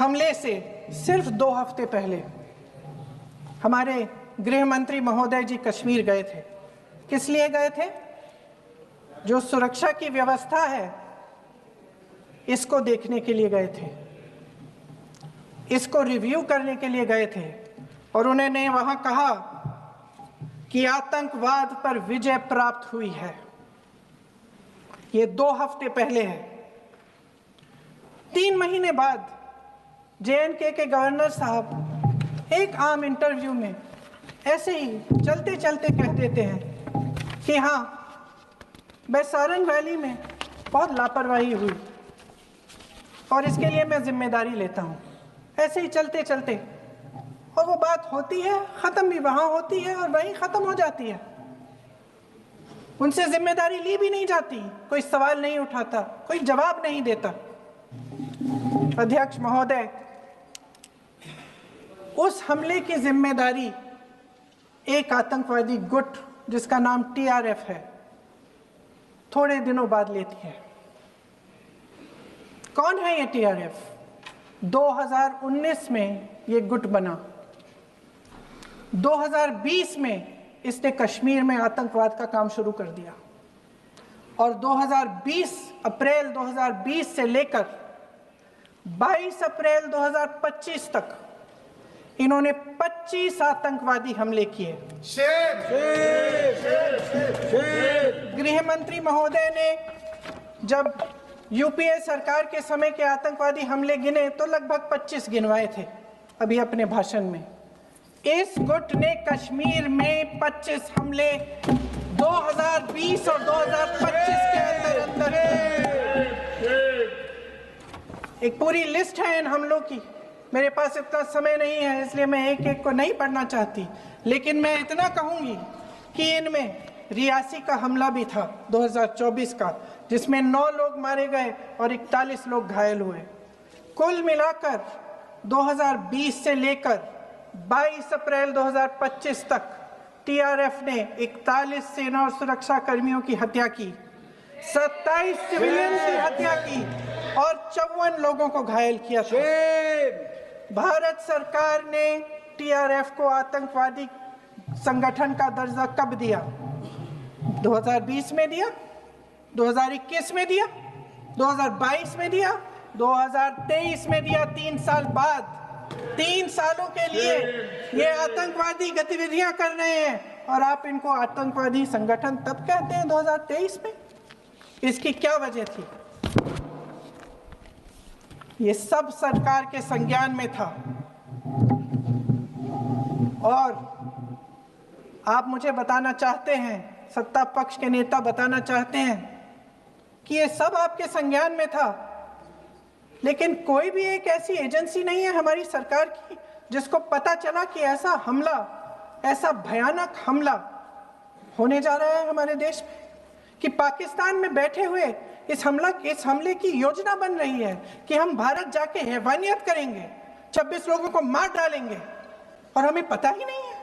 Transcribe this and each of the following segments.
हमले से सिर्फ 2 हफ्ते पहले हमारे गृह मंत्री महोदय जी कश्मीर गए थे। किस लिए गए थे? जो सुरक्षा की व्यवस्था है इसको देखने के लिए गए थे, इसको रिव्यू करने के लिए गए थे, और उन्होंने वहां कहा कि आतंकवाद पर विजय प्राप्त हुई है। ये 2 हफ्ते पहले है। 3 महीने बाद JNK के गवर्नर साहब एक आम इंटरव्यू में ऐसे ही चलते चलते कह देते हैं कि हाँ, बैसारन वैली में बहुत लापरवाही हुई और इसके लिए मैं जिम्मेदारी लेता हूँ। ऐसे ही चलते चलते, और वो बात होती है, ख़त्म भी वहाँ होती है और वहीं ख़त्म हो जाती है। उनसे जिम्मेदारी ली भी नहीं जाती, कोई सवाल नहीं उठाता, कोई जवाब नहीं देता। अध्यक्ष महोदय, उस हमले की जिम्मेदारी एक आतंकवादी गुट जिसका नाम TRF है थोड़े दिनों बाद लेती है। कौन है ये TRF? 2019 में ये गुट बना। 2020 में इसने कश्मीर में आतंकवाद का काम शुरू कर दिया, और 2020 अप्रैल 2020 से लेकर 22 अप्रैल 2025 तक इन्होंने 25 आतंकवादी हमले किए। गृह मंत्री महोदय ने जब UPA सरकार के समय के आतंकवादी हमले गिने तो लगभग 25 गिनवाए थे अभी अपने भाषण में। इस गुट ने कश्मीर में 25 हमले 2020 और 2025 के अंदर एक पूरी लिस्ट है इन हमलों की। मेरे पास इतना समय नहीं है इसलिए मैं एक एक को नहीं पढ़ना चाहती, लेकिन मैं इतना कहूंगी कि इनमें रियासी का हमला भी था 2024 का, जिसमें 9 लोग मारे गए और 41 लोग घायल हुए। कुल मिलाकर 2020 से लेकर 22 अप्रैल 2025 तक TRF ने 41 सेना और सुरक्षा कर्मियों की हत्या की, 27 सिविलियन की हत्या की और 54 लोगों को घायल किया था। भारत सरकार ने TRF को आतंकवादी संगठन का दर्जा कब दिया? 2020 में दिया, 2021 में दिया, 2022 में दिया, 2023 में दिया। 3 साल बाद, 3 सालों के लिए ये आतंकवादी गतिविधियां कर रहे हैं, और आप इनको आतंकवादी संगठन तब कहते हैं 2023 में? इसकी क्या वजह थी? ये सब सरकार के संज्ञान में था, और आप मुझे बताना चाहते हैं, सत्ता पक्ष के नेता बताना चाहते हैं कि ये सब आपके संज्ञान में था, लेकिन कोई भी एक ऐसी एजेंसी नहीं है हमारी सरकार की जिसको पता चला कि ऐसा हमला, ऐसा भयानक हमला होने जा रहा है हमारे देश में, कि पाकिस्तान में बैठे हुए इस हमले की योजना बन रही है कि हम भारत जाके हैवानियत करेंगे, 26 लोगों को मार डालेंगे, और हमें पता ही नहीं है।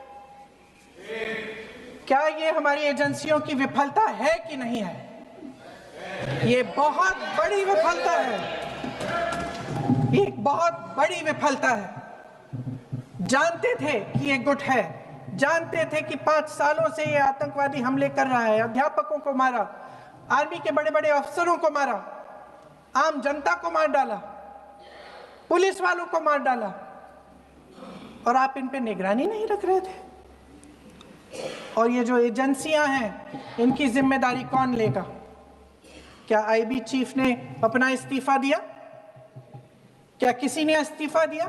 क्या ये हमारी एजेंसियों की विफलता है कि नहीं है? ये बहुत बड़ी विफलता है, ये एक बहुत बड़ी विफलता है। जानते थे कि ये गुट है, जानते थे कि 5 सालों से ये आतंकवादी हमले कर रहा है, अध्यापकों को मारा, आर्मी के बड़े बड़े अफसरों को मारा, आम जनता को मार डाला, पुलिस वालों को मार डाला, और आप इन पे निगरानी नहीं रख रहे थे। और ये जो एजेंसियां हैं इनकी जिम्मेदारी कौन लेगा? क्या IB चीफ ने अपना इस्तीफा दिया? क्या किसी ने इस्तीफा दिया?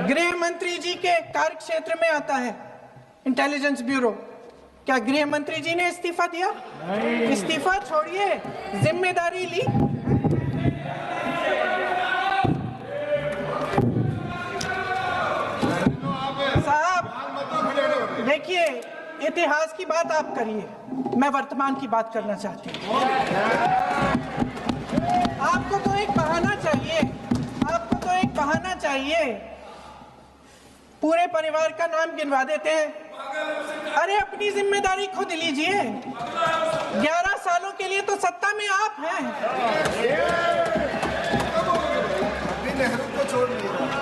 गृह मंत्री जी के कार्य क्षेत्र में आता है इंटेलिजेंस ब्यूरो। क्या गृह मंत्री जी ने इस्तीफा दिया? इस्तीफा छोड़िए, जिम्मेदारी ली। साहब देखिए, इतिहास की बात आप करिए, मैं वर्तमान की बात करना चाहती हूँ। आपको तो एक बहाना चाहिए, आपको तो एक बहाना चाहिए। पूरे परिवार का नाम गिनवा देते हैं। अरे अपनी जिम्मेदारी खुद लीजिए। 11 सालों के के लिए तो सत्ता में आप हैं। नेहरू को छोड़ नहीं रहा।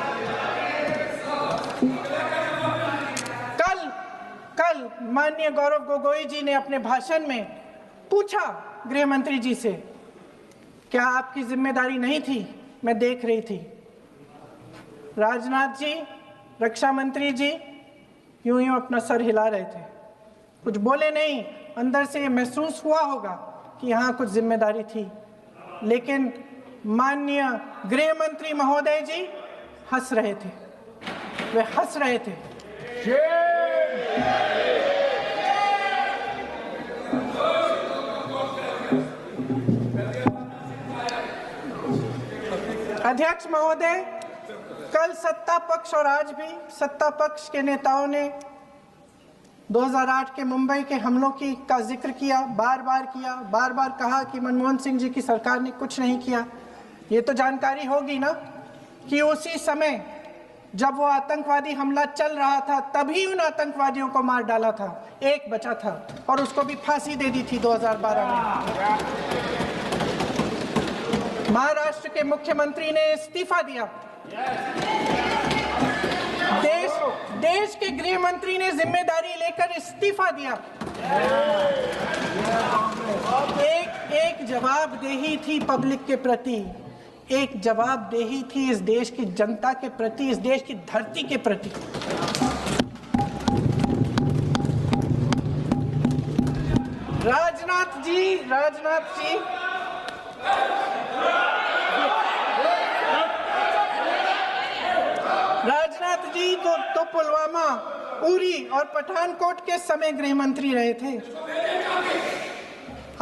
कल माननीय गौरव गोगोई जी ने अपने भाषण में पूछा गृह मंत्री जी से, क्या आपकी जिम्मेदारी नहीं थी? मैं देख रही थी। राजनाथ जी, रक्षा मंत्री जी यूं अपना सर हिला रहे थे, कुछ बोले नहीं। अंदर से महसूस हुआ होगा कि यहाँ कुछ जिम्मेदारी थी, लेकिन माननीय गृह मंत्री महोदय जी हंस रहे थे, वे हंस रहे थे। अध्यक्ष महोदय, कल सत्ता पक्ष और आज भी सत्ता पक्ष के नेताओं ने 2008 के मुंबई के हमलों का जिक्र किया, बार बार कहा कि मनमोहन सिंह जी की सरकार ने कुछ नहीं किया। ये तो जानकारी होगी ना कि उसी समय जब वो आतंकवादी हमला चल रहा था तभी उन आतंकवादियों को मार डाला था, एक बचा था और उसको भी फांसी दे दी थी 2012 में। महाराष्ट्र के मुख्यमंत्री ने इस्तीफा दिया। देश के गृह मंत्री ने जिम्मेदारी लेकर इस्तीफा दिया। एक जवाबदेही थी पब्लिक के प्रति, एक जवाबदेही थी इस देश की जनता के प्रति, इस देश की धरती के प्रति। राजनाथ जी तो पुलवामा, उरी और पठानकोट के समय गृह मंत्री रहे थे।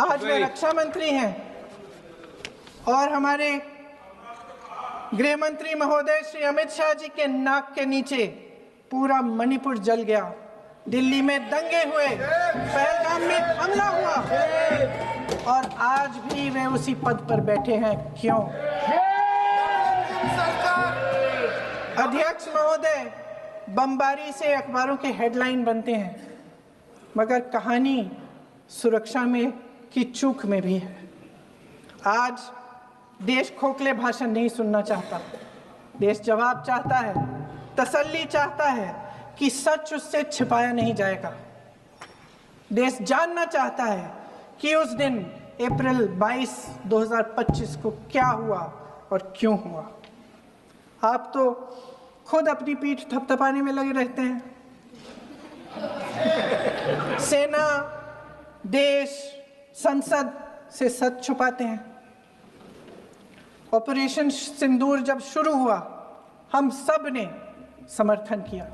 आज वे रक्षा मंत्री हैं और हमारे गृह मंत्री महोदय श्री अमित शाह जी के नाक के नीचे पूरा मणिपुर जल गया, दिल्ली में दंगे हुए, पहलगाम में हमला हुआ और आज भी वे उसी पद पर बैठे हैं। क्यों? अध्यक्ष महोदय, बमबारी से अखबारों के हेडलाइन बनते हैं, मगर कहानी सुरक्षा में की चूक में भी है। आज देश खोखले भाषण नहीं सुनना चाहता, देश जवाब चाहता है, तसल्ली चाहता है कि सच उससे छिपाया नहीं जाएगा। देश जानना चाहता है कि उस दिन अप्रैल 22, 2025 को क्या हुआ और क्यों हुआ। आप तो खुद अपनी पीठ थपथपाने में लगे रहते हैं। सेना, देश, संसद से सच छुपाते हैं। ऑपरेशन सिंदूर जब शुरू हुआ, हम सब ने समर्थन किया,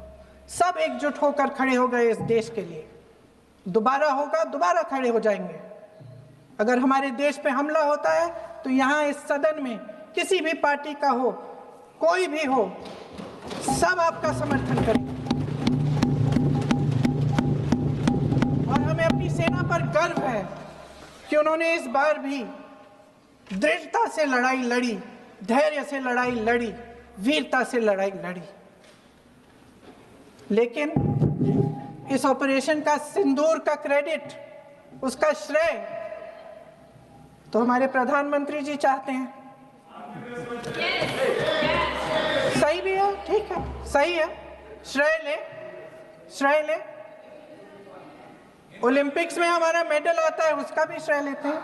सब एकजुट होकर खड़े हो गए इस देश के लिए। दोबारा होगा, दोबारा खड़े हो जाएंगे। अगर हमारे देश पे हमला होता है तो यहाँ इस सदन में किसी भी पार्टी का हो, कोई भी हो, सब आपका समर्थन करेंगे। और हमें अपनी सेना पर गर्व है कि उन्होंने इस बार भी दृढ़ता से लड़ाई लड़ी, धैर्य से लड़ाई लड़ी, वीरता से लड़ाई लड़ी। लेकिन इस ऑपरेशन का सिंदूर का क्रेडिट, उसका श्रेय तो हमारे प्रधानमंत्री जी चाहते हैं। सही भी है, ठीक है, सही है, श्रेय ले। ओलंपिक्स में हमारा मेडल आता है, उसका भी श्रेय लेते हैं।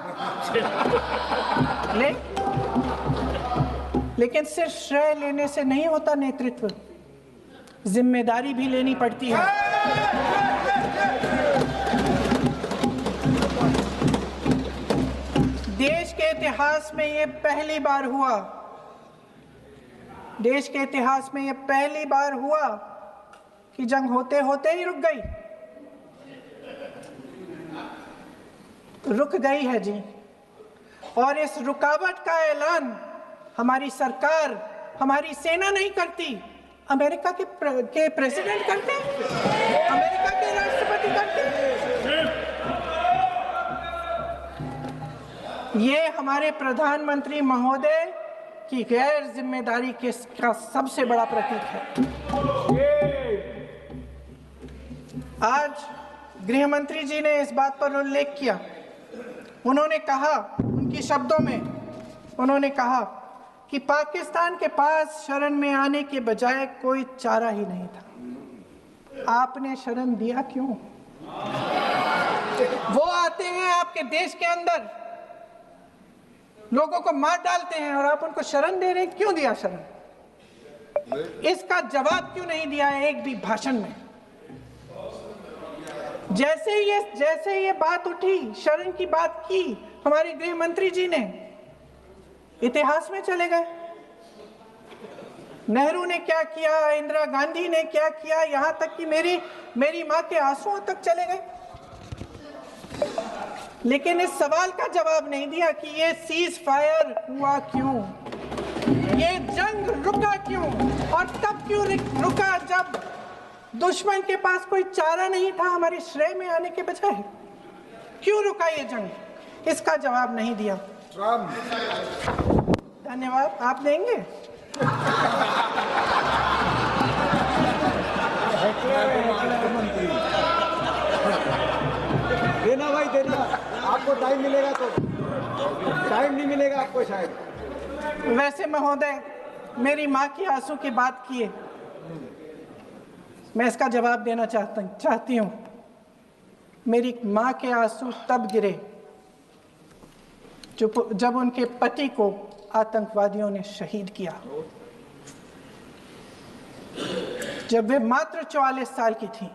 लेकिन सिर्फ श्रेय लेने से नहीं होता नेतृत्व, जिम्मेदारी भी लेनी पड़ती है। देश के इतिहास में ये पहली बार हुआ, देश के इतिहास में ये पहली बार हुआ कि जंग होते होते ही रुक गई है जी। और इस रुकावट का ऐलान हमारी सरकार, हमारी सेना नहीं करती, अमेरिका के प्रेसिडेंट करते हैं, अमेरिका के राष्ट्रपति करते हैं। ये हमारे प्रधानमंत्री महोदय की गैर जिम्मेदारी का सबसे बड़ा प्रतीक है। आज गृह मंत्री जी ने इस बात पर उल्लेख किया उन्होंने कहा, उनके शब्दों में उन्होंने कहा कि पाकिस्तान के पास शरण में आने के बजाय कोई चारा ही नहीं था। आपने शरण दिया क्यों? वो आते हैं आपके देश के अंदर, लोगों को मार डालते हैं और आप उनको शरण दे रहे हैं। क्यों दिया शरण? इसका जवाब क्यों नहीं दिया एक भी भाषण में? जैसे ये बात उठी, शरण की बात की, हमारे गृह मंत्री जी ने इतिहास में चले गए। नेहरू ने क्या किया, इंदिरा गांधी ने क्या किया, यहां तक कि मेरी मां के आंसुओं तक चले गए। लेकिन इस सवाल का जवाब नहीं दिया कि ये सीज फायर हुआ क्यों, ये जंग रुका क्यों, और तब क्यों रुका जब दुश्मन के पास कोई चारा नहीं था हमारे श्रेय में आने के बजाय। क्यों रुका ये जंग? इसका जवाब नहीं दिया। धन्यवाद। आप देंगे? देना भाई देना, आपको टाइम मिलेगा तो। टाइम नहीं मिलेगा आपको शायद। वैसे महोदय, मेरी माँ की आंसू की बात किए, मैं इसका जवाब देना चाहती हूँ। मेरी माँ के आंसू तब गिरे जब उनके पति को आतंकवादियों ने शहीद किया, जब वे मात्र 44 साल की थी।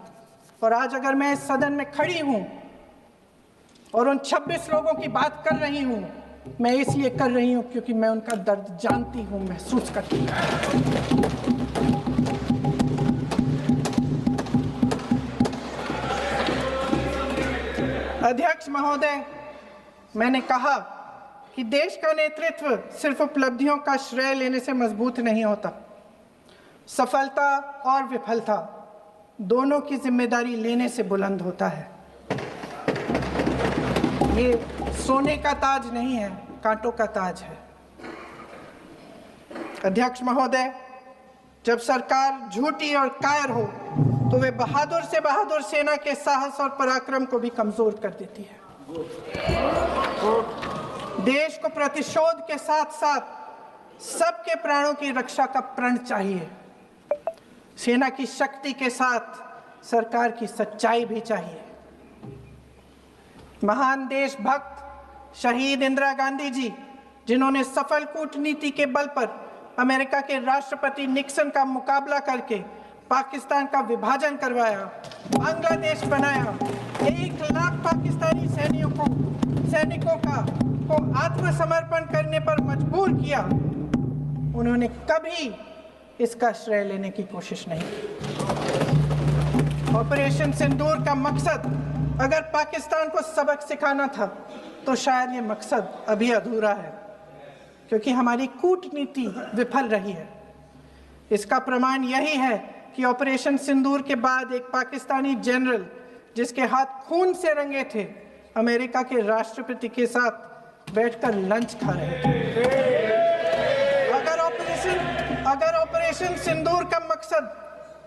और आज अगर मैं इस सदन में खड़ी हूं और उन 26 लोगों की बात कर रही हूं, मैं इसलिए कर रही हूं क्योंकि मैं उनका दर्द जानती हूं, महसूस करती हूं। अध्यक्ष महोदय, मैंने कहा कि देश का नेतृत्व सिर्फ उपलब्धियों का श्रेय लेने से मजबूत नहीं होता। सफलता और विफलता दोनों की जिम्मेदारी लेने से बुलंद होता है। ये सोने का ताज नहीं है, कांटों का ताज है। अध्यक्ष महोदय, जब सरकार झूठी और कायर हो तो वे बहादुर से बहादुर सेना के साहस और पराक्रम को भी कमजोर कर देती है। देश को प्रतिशोध के साथ साथ सबके प्राणों की रक्षा का प्रण चाहिए। सेना की शक्ति के साथ सरकार की सच्चाई भी चाहिए। महान देशभक्त शहीद इंदिरा गांधी जी, जिन्होंने सफल कूटनीति के बल पर अमेरिका के राष्ट्रपति निक्सन का मुकाबला करके पाकिस्तान का विभाजन करवाया, बांग्लादेश बनाया, 1 लाख पाकिस्तानी सैनिकों को आत्मसमर्पण करने पर मजबूर किया, उन्होंने कभी इसका श्रेय लेने की कोशिश नहीं की। ऑपरेशन सिंदूर का मकसद अगर पाकिस्तान को सबक सिखाना था तो शायद ये मकसद अभी अधूरा है, क्योंकि हमारी कूटनीति विफल रही है। इसका प्रमाण यही है कि ऑपरेशन सिंदूर के बाद एक पाकिस्तानी जनरल, जिसके हाथ खून से रंगे थे, अमेरिका के राष्ट्रपति के साथ बैठकर लंच खा रहे थे। अगर ऑपरेशन सिंदूर का मकसद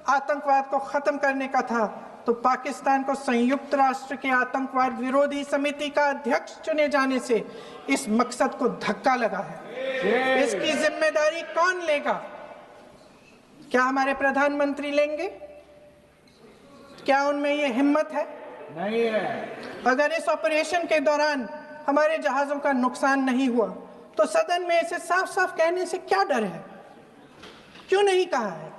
आतंकवाद को खत्म करने का था तो पाकिस्तान को संयुक्त राष्ट्र के आतंकवाद विरोधी समिति का अध्यक्ष चुने जाने से इस मकसद को धक्का लगा है। इसकी जिम्मेदारी कौन लेगा? क्या हमारे प्रधानमंत्री लेंगे? क्या उनमें ये हिम्मत है? नहीं है। अगर इस ऑपरेशन के दौरान हमारे जहाजों का नुकसान नहीं हुआ तो सदन में इसे साफ साफ कहने से क्या डर है? क्यों नहीं कहा है?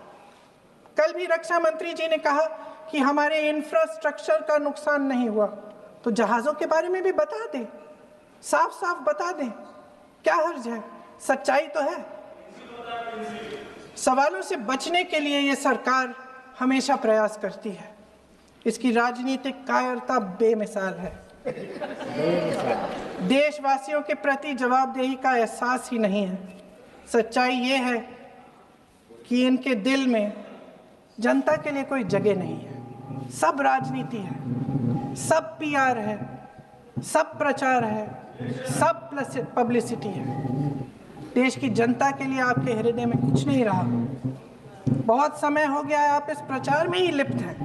कल भी रक्षा मंत्री जी ने कहा कि हमारे इंफ्रास्ट्रक्चर का नुकसान नहीं हुआ, तो जहाजों के बारे में भी बता दें, साफ साफ बता दें, क्या हर्ज है? सच्चाई तो है। सवालों से बचने के लिए ये सरकार हमेशा प्रयास करती है। इसकी राजनीतिक कायरता बेमिसाल है। देशवासियों के प्रति जवाबदेही का एहसास ही नहीं है। सच्चाई ये है कि इनके दिल में जनता के लिए कोई जगह नहीं है। सब राजनीति है, सब पीआर है, सब प्रचार है, सब पब्लिसिटी है। देश की जनता के लिए आपके हृदय में कुछ नहीं रहा। बहुत समय हो गया है आप इस प्रचार में ही लिप्त हैं,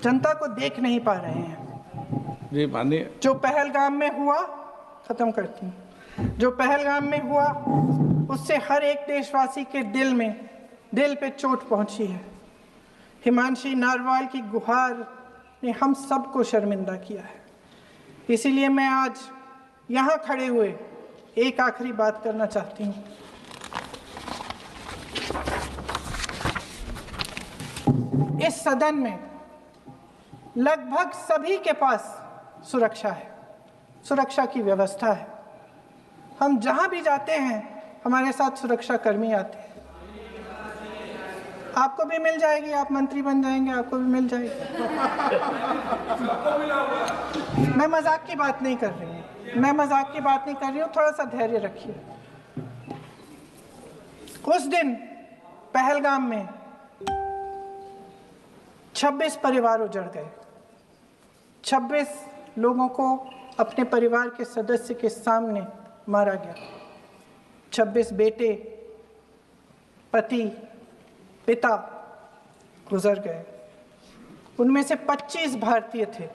जनता को देख नहीं पा रहे हैं। जी मानिए। जो पहलगाम में हुआ, खत्म करती हूँ, जो पहलगाम में हुआ उससे हर एक देशवासी के दिल पे चोट पहुंची है। हिमांशी नारवाल की गुहार ने हम सबको शर्मिंदा किया है। इसीलिए मैं आज यहाँ खड़े हुए एक आखिरी बात करना चाहती हूँ। इस सदन में लगभग सभी के पास सुरक्षा है, सुरक्षा की व्यवस्था है। हम जहां भी जाते हैं हमारे साथ सुरक्षा कर्मी आते हैं। आपको भी मिल जाएगी, आप मंत्री बन जाएंगे, आपको भी मिल जाएगी। मैं मजाक की बात नहीं कर रही हूँ, थोड़ा सा धैर्य रखिए। उस दिन पहलगाम में 26 परिवार उजड़ गए। 26 लोगों को अपने परिवार के सदस्य के सामने मारा गया। 26 बेटे, पति, पिता गुजर गए। उनमें से 25 भारतीय थे।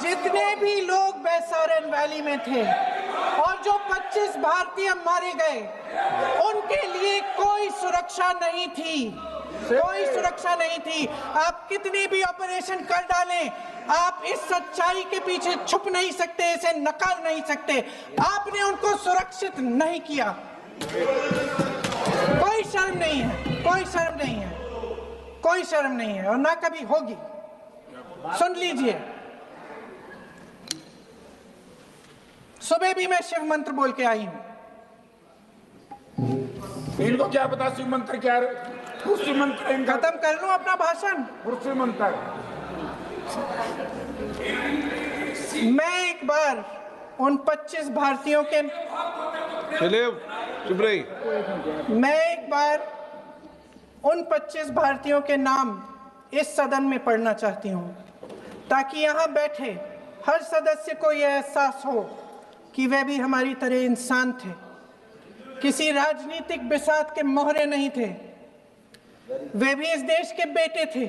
जितने भी लोग बैसारन वैली में थे और जो 25 भारतीय मारे गए, उनके लिए कोई सुरक्षा नहीं थी, कोई सुरक्षा नहीं थी। आप कितने भी ऑपरेशन कर डालें, आप इस सच्चाई के पीछे छुप नहीं सकते, इसे नकार नहीं सकते। आपने उनको सुरक्षित नहीं किया। कोई शर्म नहीं है, कोई शर्म नहीं है, कोई शर्म नहीं है और ना कभी होगी। सुन लीजिए, सुबह भी मैं शिव मंत्र बोल के आई हूं। इनको क्या पता शिव मंत्र क्या है? शिव मंत्र खत्म कर लूं अपना भाषण। शिव मंत्र मैं एक बार उन 25 भारतीयों के मैं एक बार उन 25 भारतीयों के नाम इस सदन में पढ़ना चाहती हूं, ताकि यहां बैठे हर सदस्य को यह एहसास हो कि वे भी हमारी तरह इंसान थे, किसी राजनीतिक बिसात के मोहरे नहीं थे। वे भी इस देश के बेटे थे,